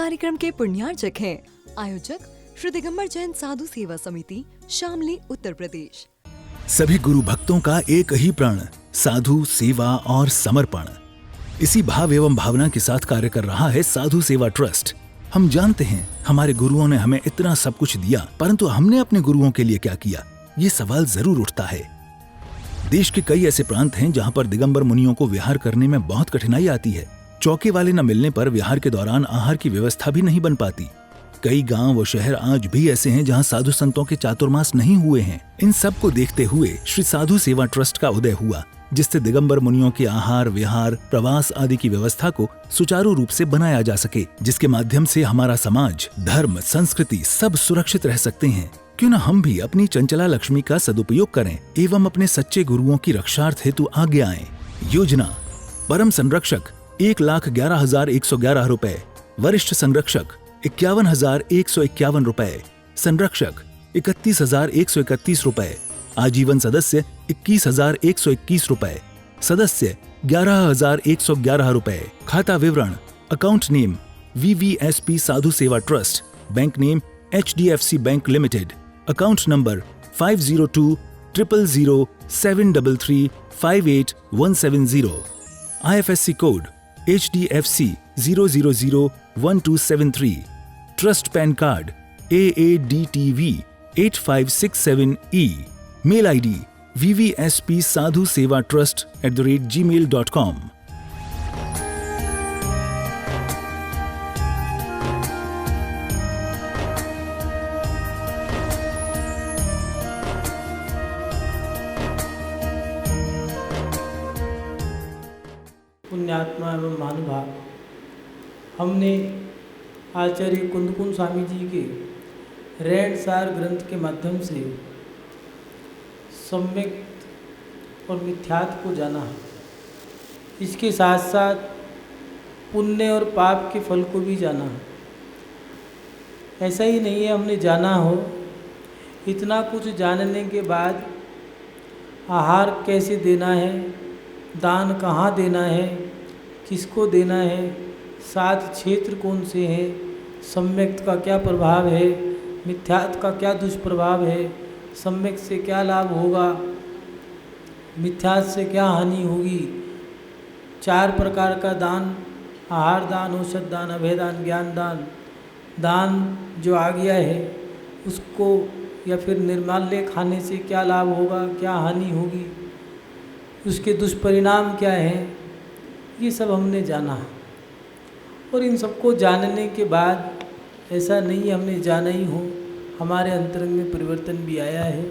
कार्यक्रम के पुण्यार्चक हैं आयोजक श्री दिगंबर जैन साधु सेवा समिति, शामली, उत्तर प्रदेश। सभी गुरु भक्तों का एक ही प्रण, साधु सेवा और समर्पण। इसी भाव एवं भावना के साथ कार्य कर रहा है साधु सेवा ट्रस्ट। हम जानते हैं हमारे गुरुओं ने हमें इतना सब कुछ दिया, परंतु हमने अपने गुरुओं के लिए क्या किया, ये सवाल जरूर उठता है। देश के कई ऐसे प्रांत हैं जहां पर दिगंबर मुनियों को विहार करने में बहुत कठिनाई आती है। चौके वाले न मिलने पर विहार के दौरान आहार की व्यवस्था भी नहीं बन पाती। कई गांव व शहर आज भी ऐसे हैं जहां साधु संतों के चातुर्मास नहीं हुए हैं। इन सब को देखते हुए श्री साधु सेवा ट्रस्ट का उदय हुआ, जिससे दिगंबर मुनियों के आहार, विहार, प्रवास आदि की व्यवस्था को सुचारू रूप से बनाया जा सके, जिसके माध्यम से हमारा समाज, धर्म, संस्कृति सब सुरक्षित रह सकते हैं। क्यों न हम भी अपनी चंचला लक्ष्मी का सदुपयोग करें एवं अपने सच्चे गुरुओं की रक्षार्थ हेतु आगे आएं। योजना: परम संरक्षक 1,11,111 रुपए, वरिष्ठ संरक्षक 51,151 रुपए, संरक्षक 31,131 रुपए, आजीवन सदस्य 21,121 रुपए, सदस्य 11,111 रुपए। खाता विवरण: account name VVSP Sadhu Seva Trust, bank name HDFC Bank Limited, account number 50200073358170, IFSC code HDFC 0001273, trust PAN card AADTV 8567E, mail ID vvspsadhusevatrust@gmail.com। पुण्यात्मा एवं महानुभाव, हमने आचार्य कुंदकुंज स्वामी जी के रहनसार ग्रंथ के माध्यम से सम्यक और मिथ्यात्व को जाना। इसके साथ साथ पुण्य और पाप के फल को भी जाना। ऐसा ही नहीं है हमने जाना हो, इतना कुछ जानने के बाद आहार कैसे देना है, दान कहाँ देना है, किसको देना है, 7 क्षेत्र कौन से हैं, सम्यक का क्या प्रभाव है, मिथ्यात्व का क्या दुष्प्रभाव है, सम्यक से क्या लाभ होगा, मिथ्यात्व से क्या हानि होगी। 4 प्रकार का दान, आहार दान, औषध दान, अभय दान, ज्ञान दान। दान जो आ गया है उसको या फिर निर्माल्य खाने से क्या लाभ होगा, क्या हानि होगी, उसके दुष्परिणाम क्या हैं, ये सब हमने जाना। और इन सबको जानने के बाद ऐसा नहीं हमने जाना ही हो, हमारे अंतरंग में परिवर्तन भी आया है।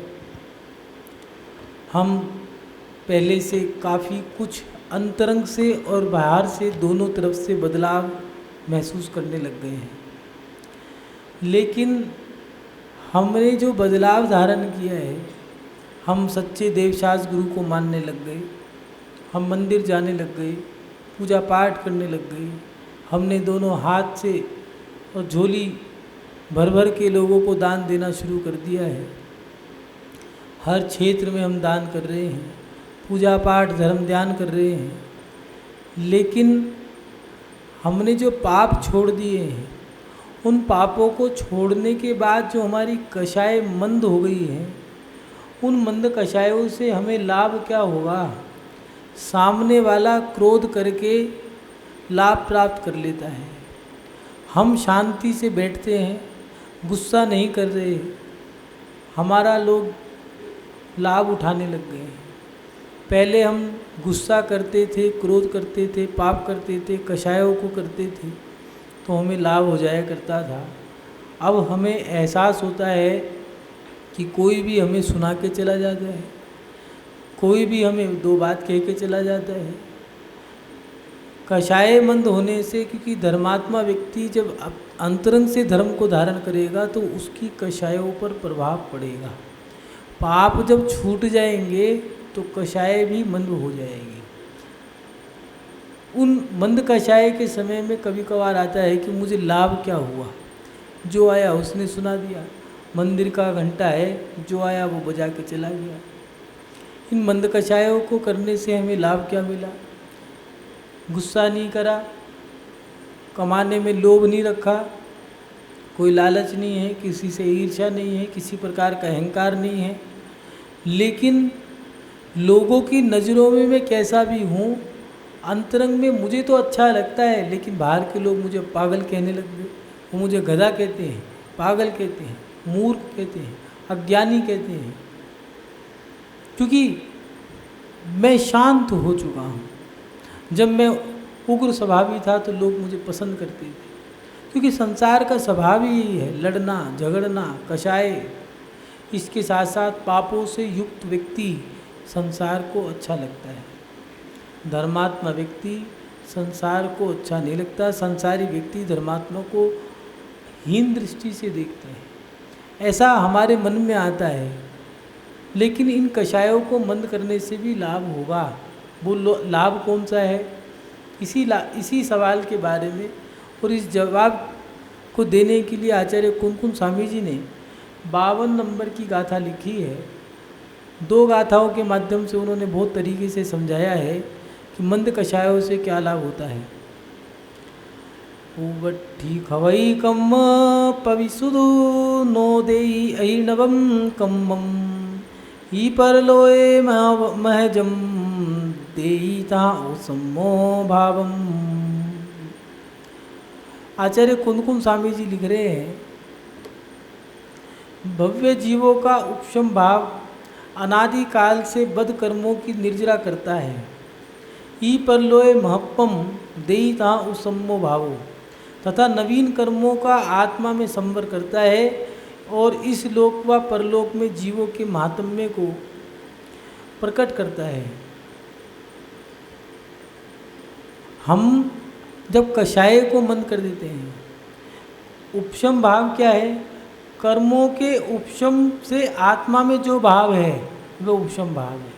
हम पहले से काफ़ी कुछ अंतरंग से और बाहर से दोनों तरफ से बदलाव महसूस करने लग गए हैं। लेकिन हमने जो बदलाव धारण किया है, हम सच्चे देवशास गुरु को मानने लग गए, हम मंदिर जाने लग गए, पूजा पाठ करने लग गए, हमने दोनों हाथ से और झोली भर भर के लोगों को दान देना शुरू कर दिया है। हर क्षेत्र में हम दान कर रहे हैं, पूजा पाठ धर्म ध्यान कर रहे हैं। लेकिन हमने जो पाप छोड़ दिए हैं, उन पापों को छोड़ने के बाद जो हमारी कषाय मंद हो गई है, उन मंद कषायों से हमें लाभ क्या होगा। सामने वाला क्रोध करके लाभ प्राप्त कर लेता है, हम शांति से बैठते हैं, गुस्सा नहीं कर रहे, हमारा लोग लाभ उठाने लग गए हैं। पहले हम गुस्सा करते थे, क्रोध करते थे, पाप करते थे, कषायों को करते थे तो हमें लाभ हो जाया करता था। अब हमें एहसास होता है कि कोई भी हमें सुना के चला जाता है, कोई भी हमें 2 बात कह के चला जाता है। कषायमंद होने से, क्योंकि धर्मात्मा व्यक्ति जब अंतरंग से धर्म को धारण करेगा तो उसकी कषायों पर प्रभाव पड़ेगा। पाप जब छूट जाएंगे तो कषाय भी मंद हो जाएगी। उन मंद कषाय के समय में कभी कभार आता है कि मुझे लाभ क्या हुआ, जो आया उसने सुना दिया, मंदिर का घंटा है, जो आया वो बजा के चला गया। इन मंद कषायों को करने से हमें लाभ क्या मिला? गुस्सा नहीं करा, कमाने में लोभ नहीं रखा, कोई लालच नहीं है, किसी से ईर्ष्या नहीं है, किसी प्रकार का अहंकार नहीं है। लेकिन लोगों की नज़रों में मैं कैसा भी हूँ, अंतरंग में मुझे तो अच्छा लगता है, लेकिन बाहर के लोग मुझे पागल कहने लग गए। वो मुझे गधा कहते हैं, पागल कहते हैं, मूर्ख कहते हैं, अज्ञानी कहते हैं, क्योंकि मैं शांत हो चुका हूँ। जब मैं उग्र स्वभावी था तो लोग मुझे पसंद करते थे, क्योंकि संसार का स्वभाव ही यही है, लड़ना, झगड़ना, कषाय। इसके साथ साथ पापों से युक्त व्यक्ति संसार को अच्छा लगता है। धर्मात्मा व्यक्ति संसार को अच्छा नहीं लगता। संसारी व्यक्ति धर्मात्मा को हीन दृष्टि से देखते हैं, ऐसा हमारे मन में आता है। लेकिन इन कषायों को मंद करने से भी लाभ होगा। वो लाभ कौन सा है, इसी सवाल के बारे में और इस जवाब को देने के लिए आचार्य कुनकुन स्वामी जी ने 52 नंबर की गाथा लिखी है। 2 गाथाओं के माध्यम से उन्होंने बहुत तरीके से समझाया है कि मंद कषायों से क्या लाभ होता है। उवट्ठी खवई कम पविसुदु नो देई अहिर्नवम कम्मम ही परलोए महजम देई ता सम्मो भावम। आचार्य कुनकुन स्वामी जी लिख रहे हैं, भव्य जीवों का उपशम भाव अनादिकाल से बद कर्मों की निर्जरा करता है। ई परलोय महप्पम देयिता उसम्मो भावो, तथा नवीन कर्मों का आत्मा में संवर करता है और इस लोक व परलोक में जीवों के महात्म्य को प्रकट करता है। हम जब कषाय को मंद कर देते हैं, उपशम भाव क्या है, कर्मों के उपशम से आत्मा में जो भाव है वह उपशम भाव है।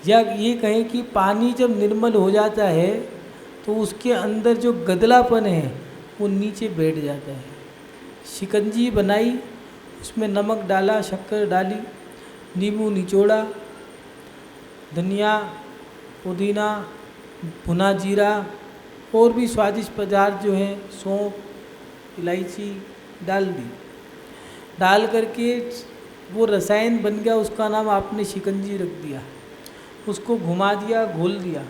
या ये कहें कि पानी जब निर्मल हो जाता है तो उसके अंदर जो गदलापन है वो नीचे बैठ जाता है। शिकंजी बनाई, उसमें नमक डाला, शक्कर डाली, नींबू निचोड़ा, धनिया, पुदीना, भुना जीरा और भी स्वादिष्ट पदार्थ जो हैं, सौंफ, इलायची डाल दी। डाल करके वो रसायन बन गया, उसका नाम आपने शिकंजी रख दिया। उसको घुमा दिया, घोल दिया,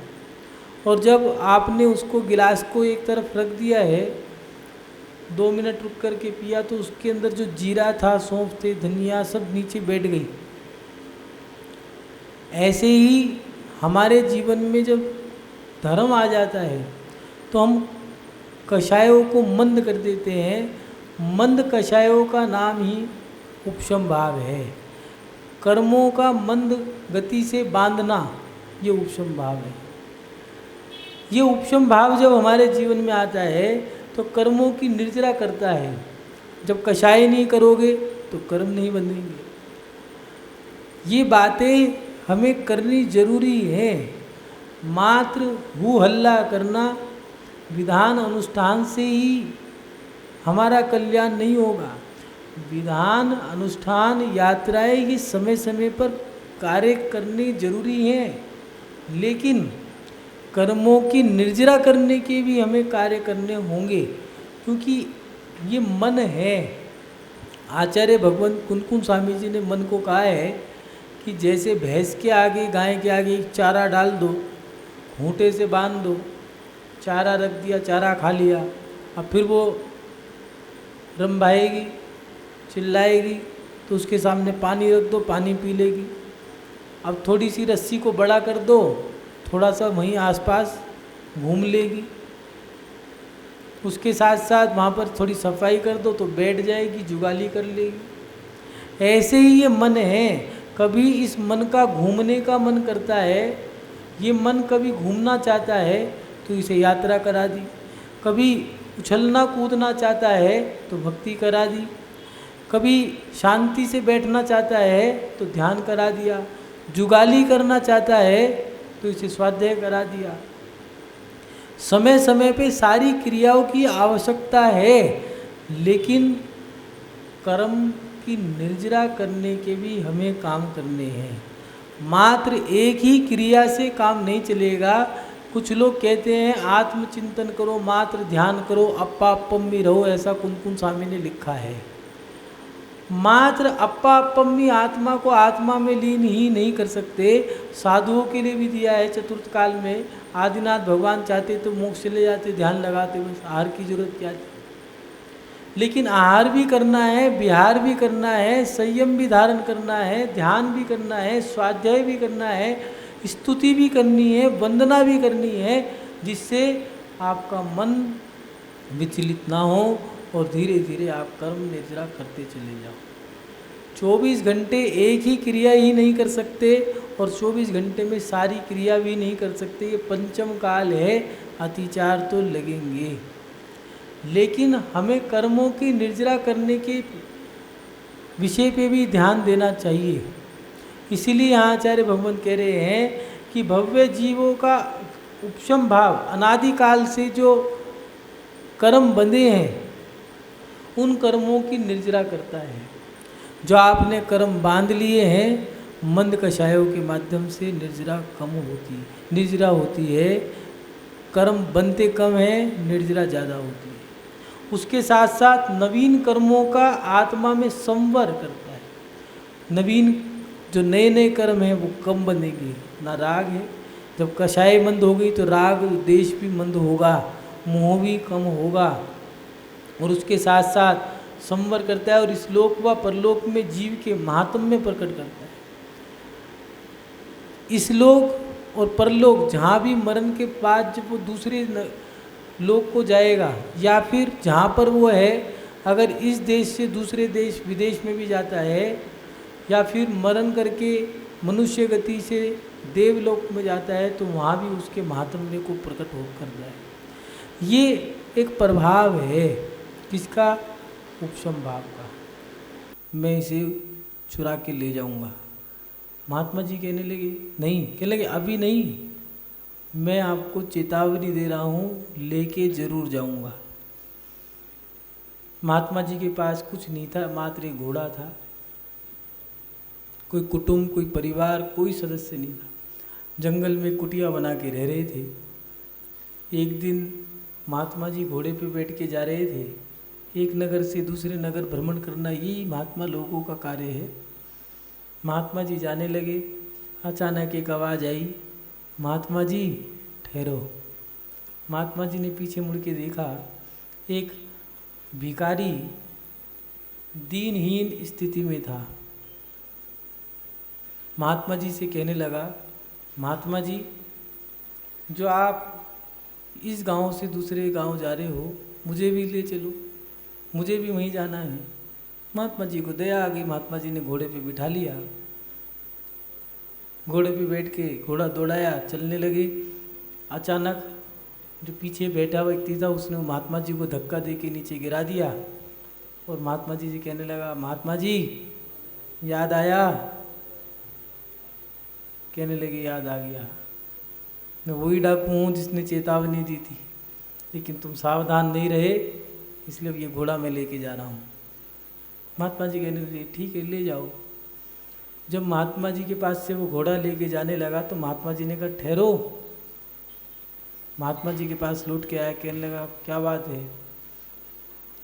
और जब आपने उसको गिलास को एक तरफ रख दिया है, 2 मिनट रुक कर के पिया, तो उसके अंदर जो जीरा था, सौंफ थे, धनिया, सब नीचे बैठ गई। ऐसे ही हमारे जीवन में जब धर्म आ जाता है तो हम कषायों को मंद कर देते हैं। मंद कषायों का नाम ही उपशम भाव है। कर्मों का मंद गति से बांधना, ये उपशम भाव है। ये उपशम भाव जब हमारे जीवन में आता है तो कर्मों की निर्जरा करता है। जब कषाय नहीं करोगे तो कर्म नहीं बंधेंगे। ये बातें हमें करनी जरूरी है। मात्र हू हल्ला करना, विधान अनुष्ठान से ही हमारा कल्याण नहीं होगा। विधान अनुष्ठान यात्राएं ये समय समय पर कार्य करने जरूरी हैं, लेकिन कर्मों की निर्जरा करने के भी हमें कार्य करने होंगे, क्योंकि ये मन है। आचार्य भगवान कुनकुन स्वामी जी ने मन को कहा है कि जैसे भैंस के आगे, गाय के आगे चारा डाल दो, खूंटे से बांध दो, चारा रख दिया, चारा खा लिया, अब फिर वो रंभाएगी, चिल्लाएगी, तो उसके सामने पानी रख दो, पानी पी लेगी। अब थोड़ी सी रस्सी को बड़ा कर दो, थोड़ा सा वहीं आसपास घूम लेगी। उसके साथ साथ वहाँ पर थोड़ी सफाई कर दो तो बैठ जाएगी, जुगाली कर लेगी। ऐसे ही ये मन है। कभी इस मन का घूमने का मन करता है, ये मन कभी घूमना चाहता है तो इसे यात्रा करा दी, कभी उछलना कूदना चाहता है तो भक्ति करा दी, कभी शांति से बैठना चाहता है तो ध्यान करा दिया, जुगाली करना चाहता है तो इसे स्वाध्याय करा दिया। समय समय पे सारी क्रियाओं की आवश्यकता है, लेकिन कर्म की निर्जरा करने के भी हमें काम करने हैं। मात्र एक ही क्रिया से काम नहीं चलेगा। कुछ लोग कहते हैं आत्मचिंतन करो, मात्र ध्यान करो, अप्पा अप्पम में रहो, ऐसा कुन स्वामी ने लिखा है। मात्र अप्पा अप्पम में आत्मा को आत्मा में लीन ही नहीं कर सकते, साधुओं के लिए भी दिया है। चतुर्थ काल में आदिनाथ भगवान चाहते तो मोक्ष चले जाते, ध्यान लगाते, बस आहार की जरूरत क्या थी। लेकिन आहार भी करना है, विहार भी करना है, संयम भी धारण करना है, ध्यान भी करना है, स्वाध्याय भी करना है, स्तुति भी करनी है, वंदना भी करनी है, जिससे आपका मन विचलित ना हो और धीरे धीरे आप कर्म निद्रा करते चले जाओ। 24 घंटे एक ही क्रिया ही नहीं कर सकते और 24 घंटे में सारी क्रिया भी नहीं कर सकते। ये पंचम काल है, अतिचार तो लगेंगे, लेकिन हमें कर्मों की निर्जरा करने के विषय पे भी ध्यान देना चाहिए। इसीलिए यहाँ आचार्य भगवान कह रहे हैं कि भव्य जीवों का उपशम भाव, अनादिकाल से जो कर्म बंधे हैं उन कर्मों की निर्जरा करता है। जो आपने कर्म बांध लिए हैं, मंद कषायों के माध्यम से निर्जरा कम होती है, निर्जरा होती है। कर्म बनते कम है, निर्जरा ज़्यादा होती है। उसके साथ साथ नवीन कर्मों का आत्मा में संवर करता है। नवीन जो नए नए कर्म हैं वो कम बनेंगे, ना राग है। जब कषाय मंद हो गई तो राग देश भी मंद होगा, मोह भी कम होगा, और उसके साथ साथ संवर करता है और इस लोक व परलोक में जीव के महात्म्य प्रकट करता है। इस लोक और परलोक, जहाँ भी मरण के बाद जब वो दूसरे लोक को जाएगा या फिर जहाँ पर वो है, अगर इस देश से दूसरे देश विदेश में भी जाता है या फिर मरण करके मनुष्य गति से देवलोक में जाता है, तो वहाँ भी उसके महात्म्य को प्रकट होकर जाए। ये एक प्रभाव है किसका? उपशम भाव का। मैं इसे चुरा के ले जाऊंगा। महात्मा जी कहने लगे नहीं, कहने लगे अभी नहीं, मैं आपको चेतावनी दे रहा हूँ, लेके जरूर जाऊंगा। महात्मा जी के पास कुछ नहीं था, मात्र एक घोड़ा था। कोई कुटुंब, कोई परिवार, कोई सदस्य नहीं था। जंगल में कुटिया बना के रह रहे थे। एक दिन महात्मा जी घोड़े पे बैठ के जा रहे थे। एक नगर से दूसरे नगर भ्रमण करना, यही महात्मा लोगों का कार्य है। महात्मा जी जाने लगे, अचानक एक आवाज़ आई, महात्मा जी ठहरो। महात्मा जी ने पीछे मुड़ के देखा, एक भिखारी दीनहीन स्थिति में था। महात्मा जी से कहने लगा, महात्मा जी, जो आप इस गांव से दूसरे गांव जा रहे हो, मुझे भी ले चलो, मुझे भी वहीं जाना है। महात्मा जी को दया आ गई। महात्मा जी ने घोड़े पे बिठा लिया। घोड़े पे बैठ के घोड़ा दौड़ाया, चलने लगे। अचानक जो पीछे बैठा व्यक्ति था उसने महात्मा जी को धक्का दे के नीचे गिरा दिया और महात्मा जी से कहने लगा, महात्मा जी याद आया? कहने लगे याद आ गया, मैं वही डाकू हूँ जिसने चेतावनी दी थी, लेकिन तुम सावधान नहीं रहे, इसलिए ये घोड़ा मैं लेके जा रहा हूँ। महात्मा जी कहने लगे ठीक है, ले जाओ। जब महात्मा जी के पास से वो घोड़ा लेके जाने लगा तो महात्मा जी ने कहा ठहरो। महात्मा जी के पास लौट के आया, कहने लगा क्या बात है?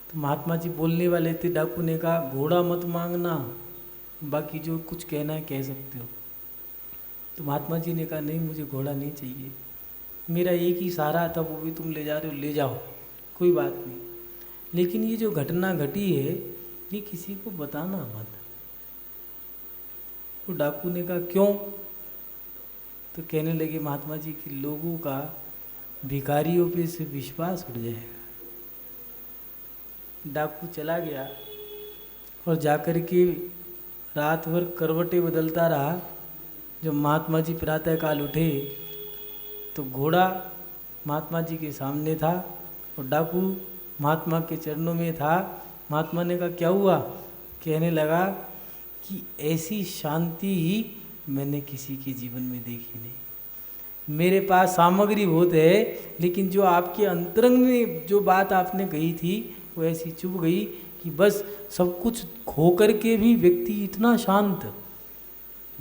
तो महात्मा जी बोलने वाले थे। डाकू ने कहा घोड़ा मत मांगना, बाकी जो कुछ कहना है कह सकते हो। तो महात्मा जी ने कहा नहीं, मुझे घोड़ा नहीं चाहिए, मेरा एक ही सहारा था, वो भी तुम ले जा रहे हो, ले जाओ, कोई बात नहीं। लेकिन ये जो घटना घटी है ये किसी को बताना मत। वो डाकू ने कहा क्यों? तो कहने लगे महात्मा जी कि लोगों का भिखारियों पे से विश्वास उठ जाएगा। डाकू चला गया और जाकर के रात भर करवटें बदलता रहा। जब महात्मा जी प्रातःकाल उठे तो घोड़ा महात्मा जी के सामने था और डाकू महात्मा के चरणों में था। महात्मा ने कहा क्या हुआ? कहने लगा कि ऐसी शांति ही मैंने किसी के जीवन में देखी नहीं। मेरे पास सामग्री बहुत है, लेकिन जो आपके अंतरंग में जो बात आपने कही थी वो ऐसी चुभ गई कि बस सब कुछ खो करके भी व्यक्ति इतना शांत,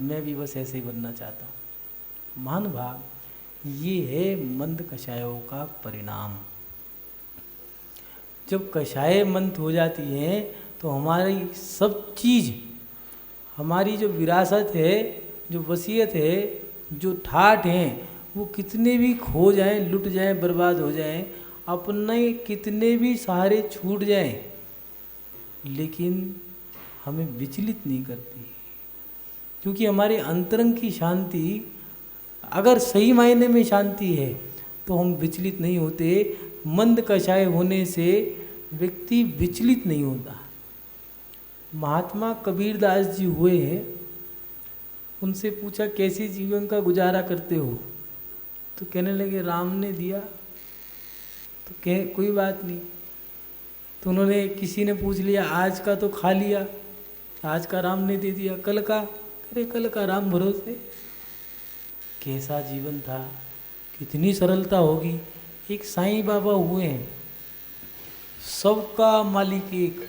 मैं भी बस ऐसे ही बनना चाहता हूँ। महान भाव, ये है मंद कषायों का परिणाम। जब कषाय मंद हो जाती हैं तो हमारी सब चीज़, हमारी जो विरासत है, जो वसीयत है, जो ठाठ हैं, वो कितने भी खो जाएं, लुट जाएं, बर्बाद हो जाएं, अपने कितने भी सहारे छूट जाएं, लेकिन हमें विचलित नहीं करती, क्योंकि हमारे अंतरंग की शांति, अगर सही मायने में शांति है तो हम विचलित नहीं होते। मंद कषाय होने से व्यक्ति विचलित नहीं होता। महात्मा कबीरदास जी हुए हैं, उनसे पूछा कैसे जीवन का गुजारा करते हो, तो कहने लगे राम ने दिया, तो कह कोई बात नहीं। तो उन्होंने, किसी ने पूछ लिया आज का तो खा लिया, आज का राम ने दे दिया, कल का, अरे कल का राम भरोसे। कैसा जीवन था, कितनी सरलता होगी। एक साईं बाबा हुए हैं, सबका मालिक एक,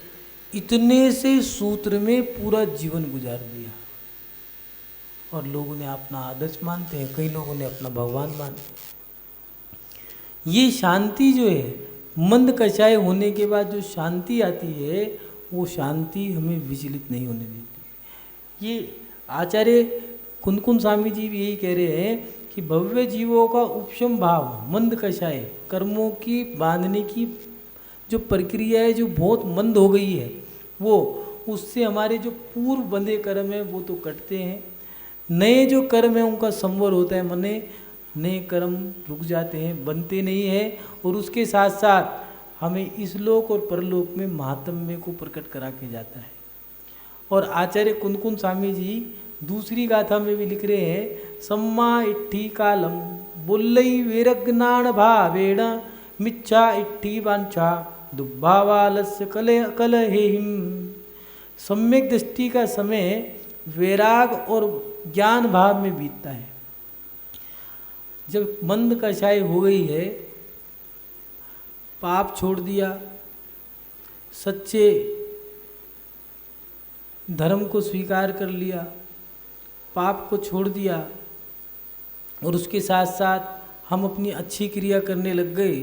इतने से सूत्र में पूरा जीवन गुजार दिया, और लोगों ने अपना आदर्श मानते हैं, कई लोगों ने अपना भगवान मानते हैं। ये शांति जो है, मंद कषाय होने के बाद जो शांति आती है, वो शांति हमें विचलित नहीं होने देती। ये आचार्य कुनकुन स्वामी जी भी यही कह रहे हैं कि भव्य जीवों का उपशम भाव, मंद कषाय, कर्मों की बांधने की जो प्रक्रिया है, जो बहुत मंद हो गई है, वो उससे हमारे जो पूर्व बंधे कर्म है वो तो कटते हैं, नए जो कर्म है उनका संवर होता है, मने नए कर्म रुक जाते हैं, बनते नहीं हैं, और उसके साथ साथ हमें इस लोक और परलोक में महात्म्य को प्रकट करा के जाता है। और आचार्य कुनकुन स्वामी जी दूसरी गाथा में भी लिख रहे हैं, सम्मा इट्ठी कालम बुल्लई वेरज्ञान भावेण मिच्छा इट्ठी वांछा दुब्भावालस्य कलहेहिम। सम्यक दृष्टि का समय वैराग और ज्ञान भाव में बीतता है। जब मंद कषाय हो गई है, पाप छोड़ दिया, सच्चे धर्म को स्वीकार कर लिया, पाप को छोड़ दिया, और उसके साथ साथ हम अपनी अच्छी क्रिया करने लग गए,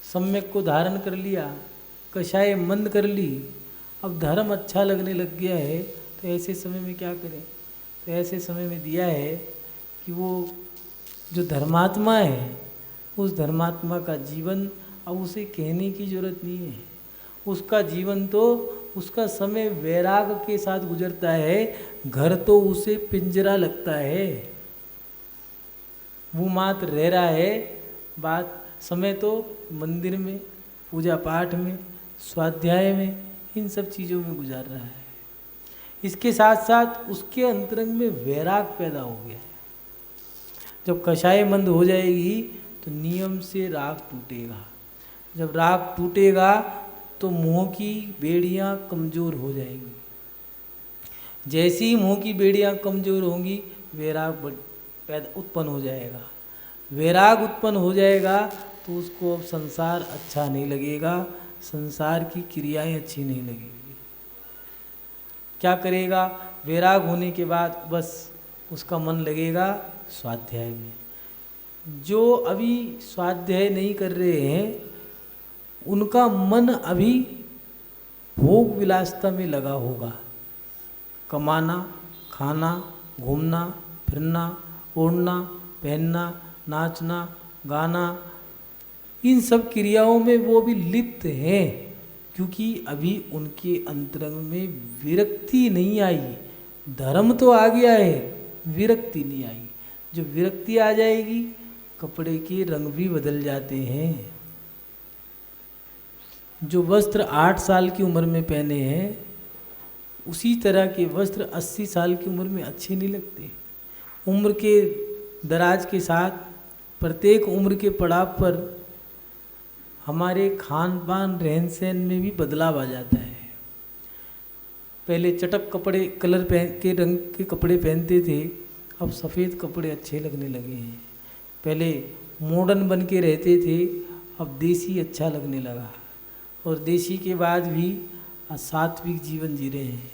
सम्यक को धारण कर लिया, कषाय मंद कर ली, अब धर्म अच्छा लगने लग गया है, तो ऐसे समय में क्या करें? तो ऐसे समय में दिया है कि वो जो धर्मात्मा है, उस धर्मात्मा का जीवन अब उसे कहने की जरूरत नहीं है। उसका जीवन तो, उसका समय वैराग के साथ गुजरता है, घर तो उसे पिंजरा लगता है, वो मात्र रह रहा है, बात समय तो मंदिर में, पूजा पाठ में, स्वाध्याय में, इन सब चीज़ों में गुजार रहा है। इसके साथ साथ उसके अंतरंग में वैराग पैदा हो गया है। जब कषाय मंद हो जाएगी तो नियम से राग टूटेगा, जब राग टूटेगा तो मोह की बेड़ियाँ कमज़ोर हो जाएंगी। जैसे ही मोह की बेड़ियाँ कमज़ोर होंगी, वैराग पैदा उत्पन्न हो जाएगा। वैराग उत्पन्न हो जाएगा तो उसको अब संसार अच्छा नहीं लगेगा, संसार की क्रियाएं अच्छी नहीं लगेगी। क्या करेगा? वैराग होने के बाद बस उसका मन लगेगा स्वाध्याय में। जो अभी स्वाध्याय नहीं कर रहे हैं, उनका मन अभी भोग विलासता में लगा होगा। कमाना, खाना, घूमना फिरना, ओढ़ना पहनना, नाचना गाना, इन सब क्रियाओं में वो भी लिप्त हैं, क्योंकि अभी उनके अंतरंग में विरक्ति नहीं आई। धर्म तो आ गया है, विरक्ति नहीं आई। जो विरक्ति आ जाएगी, कपड़े के रंग भी बदल जाते हैं। जो वस्त्र 8 साल की उम्र में पहने हैं, उसी तरह के वस्त्र 80 साल की उम्र में अच्छे नहीं लगते। उम्र के दराज के साथ प्रत्येक उम्र के पड़ाव पर हमारे खान पान रहन सहन में भी बदलाव आ जाता है। पहले चटक कपड़े, कलर पहन के रंग के कपड़े पहनते थे, अब सफ़ेद कपड़े अच्छे लगने लगे हैं। पहले मॉडर्न बन के रहते थे, अब देसी अच्छा लगने लगा, और देसी के बाद भी सात्विक जीवन जी रहे हैं।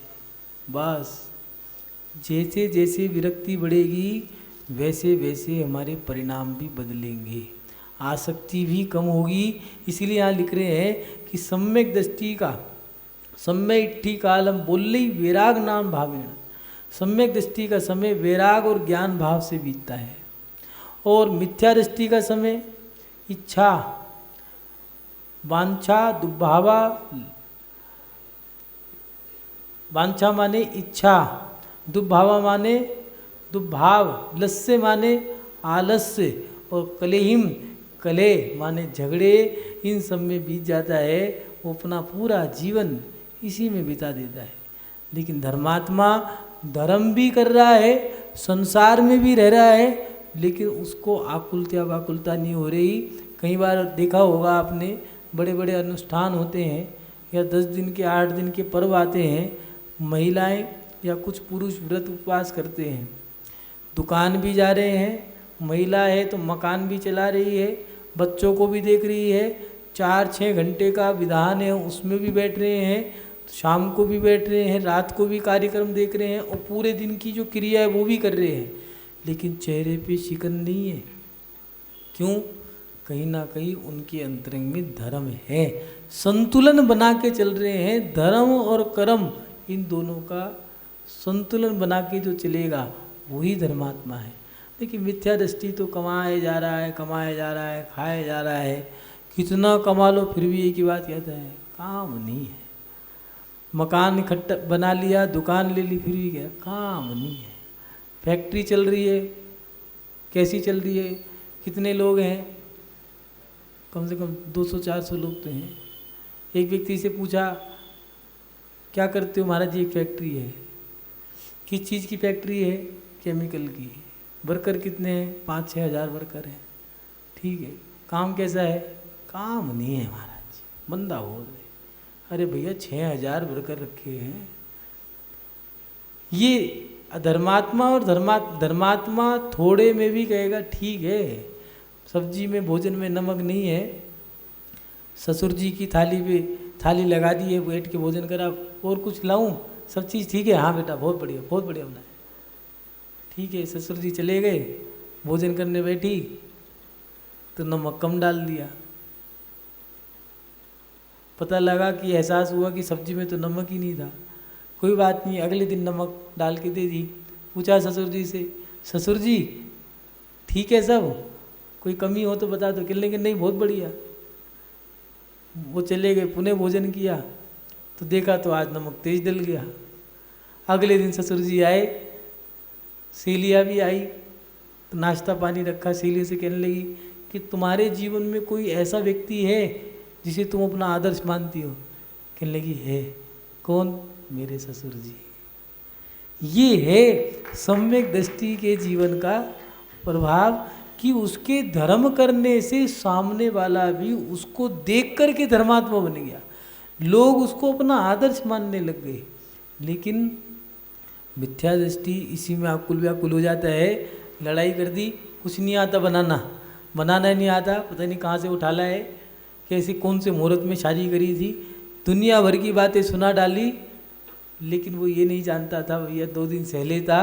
बस जैसे जैसे विरक्ति बढ़ेगी, वैसे वैसे हमारे परिणाम भी बदलेंगे, आसक्ति भी कम होगी। इसीलिए यहाँ लिख रहे हैं कि सम्यक दृष्टि का सम्य इट्ठी कालम बोल्ली वैराग नाम भावेण। सम्यक दृष्टि का समय वैराग और ज्ञान भाव से बीतता है, और मिथ्या दृष्टि का समय इच्छा वांछा दुर्भावा, वांछा माने इच्छा, दुर्भावा माने दुर्भाव, लस्य माने आलस्य, और कलेहिम कले माने झगड़े, इन सब में बीत जाता है। वो अपना पूरा जीवन इसी में बिता देता है। लेकिन धर्मात्मा धर्म भी कर रहा है, संसार में भी रह रहा है, लेकिन उसको आकुलता वाकुलता नहीं हो रही। कई बार देखा होगा आपने, बड़े बड़े अनुष्ठान होते हैं या 10 दिन के 8 दिन के पर्व आते हैं, महिलाएं या कुछ पुरुष व्रत उपवास करते हैं, दुकान भी जा रहे हैं, महिला है तो मकान भी चला रही है, बच्चों को भी देख रही है, 4-6 घंटे का विधान है उसमें भी बैठ रहे हैं, शाम को भी बैठ रहे हैं, रात को भी कार्यक्रम देख रहे हैं, और पूरे दिन की जो क्रिया है वो भी कर रहे हैं, लेकिन चेहरे पे शिकन नहीं है। क्यों? कहीं ना कहीं उनके अंतरंग में धर्म है, संतुलन बना के चल रहे हैं। धर्म और कर्म इन दोनों का संतुलन बना के जो चलेगा वही धर्मात्मा है। देखिए मिथ्या दृष्टि तो कमाया जा रहा है, कमाया जा रहा है, खाया जा रहा है, कितना कमा लो फिर भी एक ही बात कहता है, काम नहीं है। मकान इकट्ठा बना लिया, दुकान ले ली, फिर भी क्या, काम नहीं है। फैक्ट्री चल रही है, कैसी चल रही है, कितने लोग हैं, कम से कम 200-400 लोग तो हैं। एक व्यक्ति से पूछा क्या करते हो? महाराज जी एक फैक्ट्री है। किस चीज़ की फैक्ट्री है? केमिकल की। वर्कर कितने हैं? 5-6 हज़ार वर्कर हैं। ठीक है, काम कैसा है? काम नहीं है महाराज जी, मंदा हो रहा है। अरे भैया 6 हज़ार वर्कर रखे हैं। ये धर्मात्मा और धर्मात्मा थोड़े में भी कहेगा ठीक है, सब्जी में भोजन में नमक नहीं है, ससुर जी की थाली पे थाली लगा दी है, बैठ के भोजन करा, और कुछ लाऊं? सब चीज़ ठीक है, हाँ बेटा बहुत बढ़िया बनाया। ठीक है, ससुर जी चले गए, भोजन करने बैठी तो नमक कम डाल दिया। पता लगा कि एहसास हुआ कि सब्जी में तो नमक ही नहीं था। कोई बात नहीं, अगले दिन नमक डाल के दे दी। पूछा ससुर जी से, ससुर जी ठीक है सब, कोई कमी हो तो बता दो। कहने के नहीं बहुत बढ़िया। वो चले गए, पुनः भोजन किया तो देखा तो आज नमक तेज डल गया। अगले दिन ससुर जी आए, सेलिया भी आई तो नाश्ता पानी रखा। सेलिया से कहने लगी कि तुम्हारे जीवन में कोई ऐसा व्यक्ति है जिसे तुम अपना आदर्श मानती हो? कहने लगी है। कौन? मेरे ससुर जी। ये है सम्यक दृष्टि के जीवन का प्रभाव, कि उसके धर्म करने से सामने वाला भी उसको देख कर के धर्मात्मा बन गया। लोग उसको अपना आदर्श मानने लग गए। लेकिन मिथ्या दृष्टि इसी में आकुल व्याकुल हो जाता है। लड़ाई कर दी, कुछ नहीं आता बनाना नहीं आता, पता नहीं कहाँ से उठा लाया है, कैसे कौन से मुहूर्त में शादी करी थी, दुनिया भर की बातें सुना डाली। लेकिन वो ये नहीं जानता था भैया 2 दिन सहले था,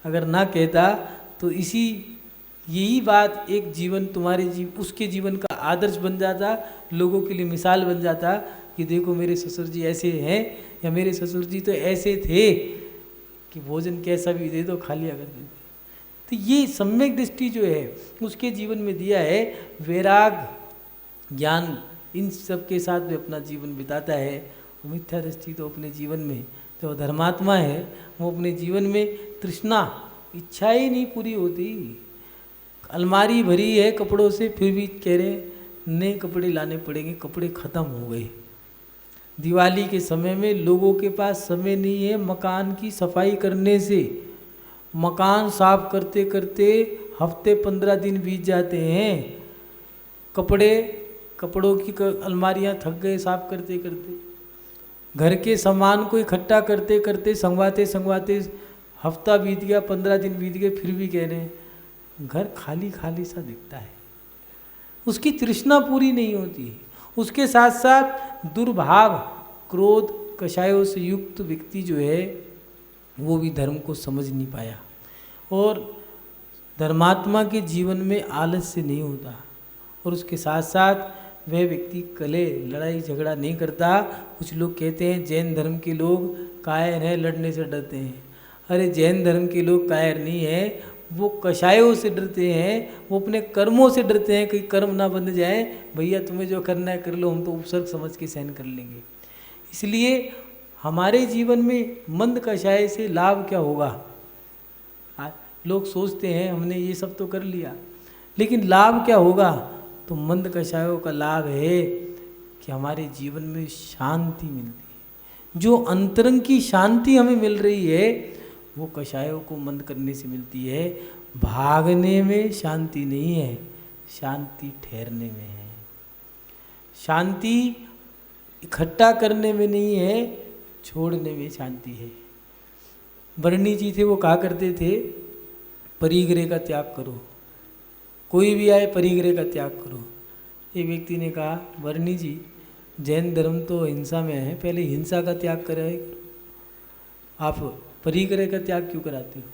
अगर ना कहता तो यही बात एक जीवन उसके जीवन का आदर्श बन जाता, लोगों के लिए मिसाल बन जाता कि देखो मेरे ससुर जी ऐसे हैं, या मेरे ससुर जी तो ऐसे थे कि भोजन कैसा भी दे दो खा लिया कर देते। तो ये सम्यक दृष्टि जो है उसके जीवन में दिया है। वैराग ज्ञान इन सब के साथ भी अपना जीवन बिताता है। मिथ्या दृष्टि तो अपने जीवन में, तो धर्मात्मा है वो अपने जीवन में तृष्णा इच्छा ही नहीं पूरी होती। अलमारी भरी है कपड़ों से, फिर भी कह रहे नए कपड़े लाने पड़ेंगे, कपड़े ख़त्म हो गए। दिवाली के समय में लोगों के पास समय नहीं है मकान की सफाई करने से। मकान साफ करते करते हफ्ते 15 दिन बीत जाते हैं। कपड़ों की अलमारियां थक गए साफ करते करते। घर के सामान को इकट्ठा करते करते संगवाते हफ्ता बीत गया, 15 दिन बीत गए, फिर भी कह रहे हैं घर खाली खाली सा दिखता है। उसकी तृष्णा पूरी नहीं होती। उसके साथ साथ दुर्भाव क्रोध कषायों से युक्त व्यक्ति जो है वो भी धर्म को समझ नहीं पाया, और धर्मात्मा के जीवन में आलस्य नहीं होता, और उसके साथ साथ वह व्यक्ति कलह लड़ाई झगड़ा नहीं करता। कुछ लोग कहते हैं जैन धर्म के लोग कायर हैं, लड़ने से डरते हैं। अरे जैन धर्म के लोग कायर नहीं है, वो कषायों से डरते हैं, वो अपने कर्मों से डरते हैं, कहीं कर्म ना बंध जाए। भैया तुम्हें जो करना है कर लो, हम तो उपसर्ग समझ के सहन कर लेंगे। इसलिए हमारे जीवन में मंद कषाय से लाभ क्या होगा? लोग सोचते हैं हमने ये सब तो कर लिया, लेकिन लाभ क्या होगा? तो मंद कषायों का लाभ है कि हमारे जीवन में शांति मिलती है। जो अंतरंग की शांति हमें मिल रही है वो कषायों को मंद करने से मिलती है। भागने में शांति नहीं है, शांति ठहरने में है। शांति इकट्ठा करने में नहीं है, छोड़ने में शांति है। वर्णी जी थे, वो कहा करते थे परिग्रह का त्याग करो, कोई भी आए परिग्रह का त्याग करो। एक व्यक्ति ने कहा वर्णी जी जैन धर्म तो हिंसा में है, पहले हिंसा का त्याग कराए, आप परिग्रह का त्याग क्यों कराते हो?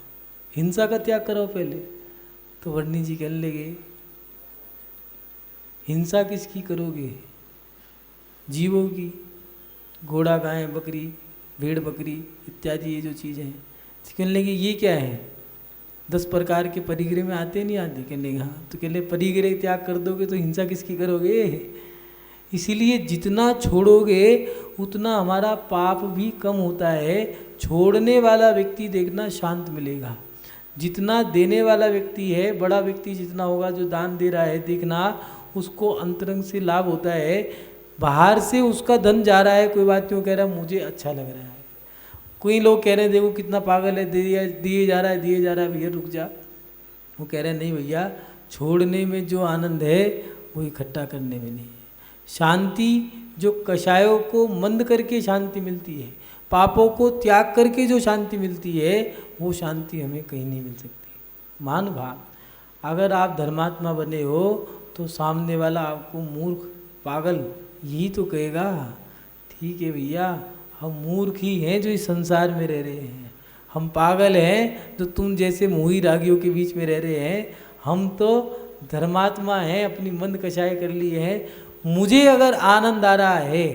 हिंसा का त्याग कराओ पहले। तो वर्णी जी कहने लगे हिंसा किसकी करोगे? जीवों की, घोड़ा गाय बकरी भेड़ बकरी इत्यादि ये जो चीज़ें हैं। कहने लगे ये क्या है? 10 प्रकार के परिग्रह में आते नहीं आते? कहने लगे हाँ। तो कहने परिग्रह त्याग कर दोगे तो हिंसा किसकी करोगे? इसीलिए जितना छोड़ोगे उतना हमारा पाप भी कम होता है। छोड़ने वाला व्यक्ति देखना शांत मिलेगा, जितना देने वाला व्यक्ति है, बड़ा व्यक्ति जितना होगा जो दान दे रहा है, देखना उसको अंतरंग से लाभ होता है। बाहर से उसका धन जा रहा है, कोई बात क्यों कह रहा है मुझे अच्छा लग रहा है। कोई लोग कह रहे हैं देखो कितना पागल है, दिए जा रहा है भैया रुक जा। वो कह रहे हैं नहीं भैया, छोड़ने में जो आनंद है वो इकट्ठा करने में नहीं है। शांति जो कषायों को मंद करके शांति मिलती है, पापों को त्याग करके जो शांति मिलती है, वो शांति हमें कहीं नहीं मिल सकती। मान भाव, अगर आप धर्मात्मा बने हो तो सामने वाला आपको मूर्ख पागल यही तो कहेगा। ठीक है भैया, हम मूर्ख ही हैं जो इस संसार में रह रहे हैं, हम पागल हैं जो तुम जैसे मोही रागियों के बीच में रह रहे हैं। हम तो धर्मात्मा हैं, अपनी मंद कषाय कर लिए हैं। मुझे अगर आनंद आ रहा है,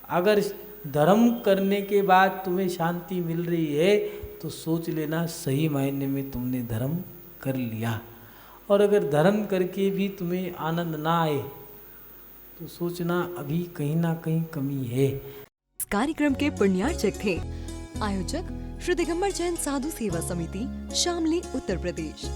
अगर धर्म करने के बाद तुम्हें शांति मिल रही है तो सोच लेना सही मायने में तुमने धर्म कर लिया। और अगर धर्म करके भी तुम्हें आनंद ना आए तो सोचना अभी कहीं ना कहीं कमी है। इस कार्यक्रम के पुण्यार्चक थे आयोजक श्री दिगंबर जैन साधु सेवा समिति, शामली, उत्तर प्रदेश।